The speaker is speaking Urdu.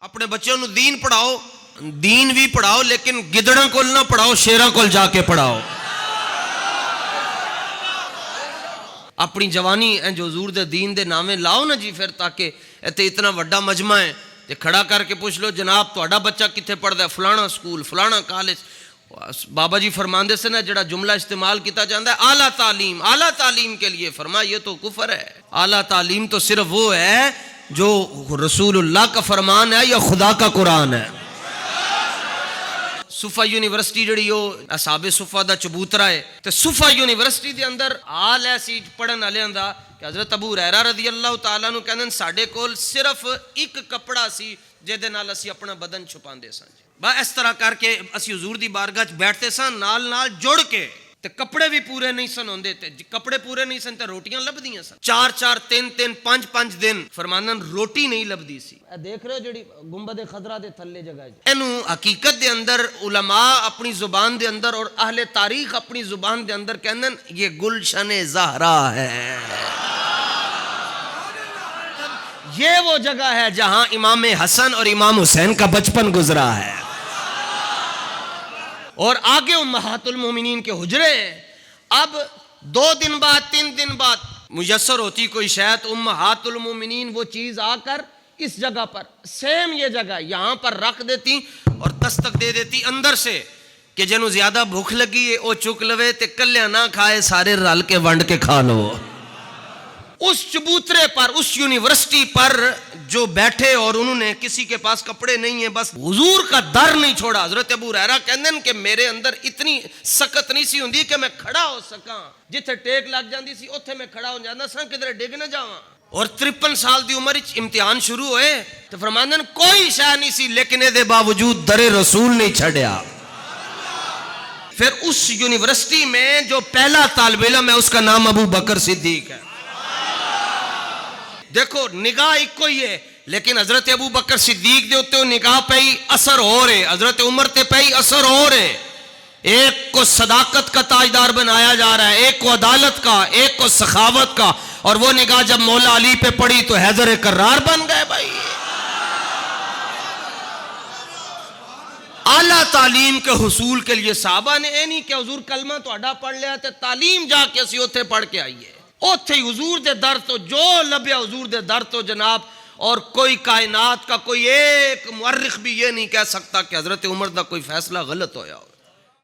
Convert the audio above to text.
اپنے بچوں نو دین پڑھاؤ, دین بھی پڑھاؤ لیکن گدڑاں کول نہ پڑھاؤ, شیراں کول جا کے پڑھاؤ. اپنی جوانی جو حضور دے دین دے نامے لاؤ نا جی, پھر تاکہ ایتھے اتنا وڈا مجمع ہے تے کھڑا کر کے پوچھ لو جناب تہاڈا بچہ کتھے پڑھدا ہے, فلانا سکول فلانا کالج. بابا جی فرماندے سے نا جڑا جملہ استعمال کیتا جاندا ہے اعلیٰ تعلیم, اعلیٰ تعلیم کے لیے, فرمایا یہ تو کفر ہے. اعلیٰ تعلیم تو صرف وہ ہے جو رسول اللہ کا فرمان ہے یا خدا کا قرآن ہے. صفا یونیورسٹی جڑی ہو اصحاب صفا دا چبوترا ہے, تے صفا یونیورسٹی دے اندر حال ایسی پڑھن والے دا کہ حضرت ابو ہریرہ رضی اللہ تعالیٰ عنہ کہندے ساڈے کول صرف ایک کپڑا سی جے نال اسی اپنا بدن چھپاندے سن. بس اس طرح کر کے اسی حضور دی بارگاہ وچ بیٹھتے سن نال نال جڑ کے, تے کپڑے بھی پورے نہیں سن ہوندے, تے کپڑے پورے نہیں سن تے روٹیاں لبدیاں سن. 4-4 3-3 5-5 دن فرمانن روٹی نہیں لبدی سی. دیکھ رہے ہو جڑی گنبد خضرا دے تھلے جگہ ہے, اینو حقیقت دے اندر علماء اپنی زبان دے اندر اور اہل تاریخ اپنی زبان دے اندر کہندن یہ گلشن زہرا ہے. یہ وہ جگہ ہے جہاں امام حسن اور امام حسین کا بچپن گزرا ہے. اور آگے امہات المومنین کے حجرے ہیں. اب 2 دن بعد 3 دن بعد میسر ہوتی کوئی شاید, امہات المومنین وہ چیز آ کر اس جگہ پر سیم یہ جگہ یہاں پر رکھ دیتی اور دستک دے دیتی اندر سے کہ جنہوں زیادہ بھوک لگی ہے وہ چک لوے تے کلیاں نہ کھائے, سارے رل کے ونڈ کے کھا لو. اس چبوترے پر, اس یونیورسٹی پر جو بیٹھے اور انہوں نے کسی کے پاس کپڑے نہیں ہیں, بس حضور کا در نہیں چھوڑا. حضرت ابو ہریرہ کہندے ہیں کہ میرے اندر اتنی سکت نہیں سی ہوندی کہ میں کھڑا ہو سکاں, جتھے ٹیک لگ جاندی سی اوتھے میں کھڑا ہو جاندا سا کدھر ڈگ نہ جاواں. اور 53 سال دی عمر وچ امتحان شروع ہوئے تو فرماندے ہیں کوئی شے نہیں سی لیکن دے باوجود در رسول نہیں چھڈیا. پھر اس یونیورسٹی میں جو پہلا طالب علم ہے اس کا نام ابو بکر صدیق ہے. دیکھو نگاہ ایک کوئی ہے لیکن حضرت ابو بکر صدیق دے ہوتے نگاہ پہ ہی اثر ہو رہے, حضرت عمر تے پہ ہی اثر ہو رہے. ایک کو صداقت کا تاجدار بنایا جا رہا ہے, ایک کو عدالت کا, ایک کو سخاوت کا, اور وہ نگاہ جب مولا علی پہ پڑی تو حیدر کرار بن گئے. بھائی اعلیٰ تعلیم کے حصول کے لیے صحابہ نے اے نہیں کہ حضور کلمہ تو اڈا پڑھ لیا تے تعلیم جا کے اسی اوتھے پڑھ کے آئیے, اوتھے ہی حضور دے در تو جو لبیا حضور دے در تو جناب. اور کوئی کائنات کا کوئی ایک مورخ بھی یہ نہیں کہہ سکتا کہ حضرت عمر دا کوئی فیصلہ غلط ہویا ہو.